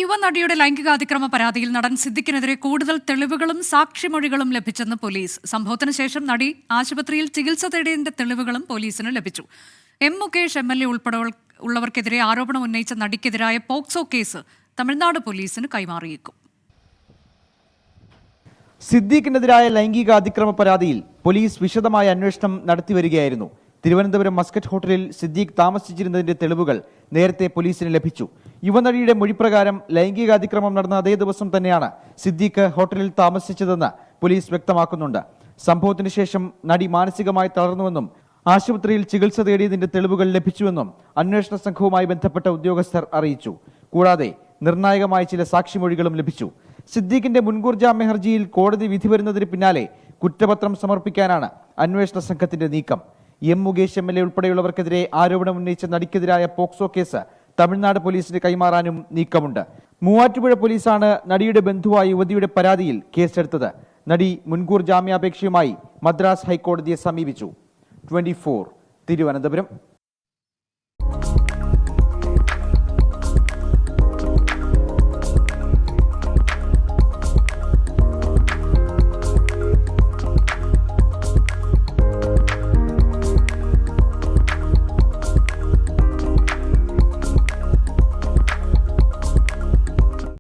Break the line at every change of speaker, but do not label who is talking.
യുവനടിയുടെ ലൈംഗികാതിക്രമ പരാതിയിൽ നടൻ സിദ്ദിഖിനെതിരെ കൂടുതൽ തെളിവുകളും സാക്ഷിമൊഴികളും ലഭിച്ചെന്ന് പോലീസ്. സംഭവത്തിന് ശേഷം നടി ആശുപത്രിയിൽ ചികിത്സ തേടിയതിന്റെ തെളിവുകളും പോലീസിന് ലഭിച്ചു. എം മുകേഷ് MLA ഉൾപ്പെടെ ഉള്ളവർക്കെതിരെ ആരോപണം ഉന്നയിച്ച നടിക്കെതിരായ പോക്സോ കേസ് തമിഴ്നാട് പോലീസിന് കൈമാറിയേക്കും.
സിദ്ദീഖിനെതിരായ ലൈംഗികാതിക്രമ പരാതിയിൽ പോലീസ് വിശദമായ അന്വേഷണം നടത്തിവരികയായിരുന്നു. തിരുവനന്തപുരം മസ്കറ്റ് ഹോട്ടലിൽ സിദ്ദീഖ് താമസിച്ചിരുന്നതിന്റെ തെളിവുകൾ നേരത്തെ പോലീസിന് ലഭിച്ചു. യുവനടിയുടെ മൊഴിപ്രകാരം ലൈംഗികാതിക്രമം നടന്ന അതേ ദിവസം തന്നെയാണ് സിദ്ദീഖ് ഹോട്ടലിൽ താമസിച്ചതെന്ന് പോലീസ് വ്യക്തമാക്കുന്നുണ്ട്. സംഭവത്തിന് ശേഷം നടി മാനസികമായി തളർന്നുവെന്നും ആശുപത്രിയിൽ ചികിത്സ തേടിയതിന്റെ തെളിവുകൾ ലഭിച്ചുവെന്നും അന്വേഷണ സംഘവുമായി ബന്ധപ്പെട്ട ഉദ്യോഗസ്ഥർ അറിയിച്ചു. കൂടാതെ നിർണായകമായ ചില സാക്ഷിമൊഴികളും ലഭിച്ചു. സിദ്ദീഖിന്റെ മുൻകൂർ ജാമ്യ ഹർജിയിൽ കോടതി വിധി വരുന്നതിന് പിന്നാലെ കുറ്റപത്രം സമർപ്പിക്കാനാണ് അന്വേഷണ സംഘത്തിന്റെ നീക്കം. എം മുകേഷ് MLA ഉൾപ്പെടെയുള്ളവർക്കെതിരെ ആരോപണം ഉന്നയിച്ച നടിക്കെതിരായ പോക്സോ കേസ് തമിഴ്നാട് പോലീസിന് കൈമാറാനും നീക്കമുണ്ട്. മൂവാറ്റുപുഴ പോലീസാണ് നടിയുടെ ബന്ധുവായ യുവതിയുടെ പരാതിയിൽ കേസെടുത്തത്. നടി മുൻകൂർ ജാമ്യാപേക്ഷയുമായി മദ്രാസ് ഹൈക്കോടതിയെ സമീപിച്ചു. 24 തിരുവനന്തപുരം.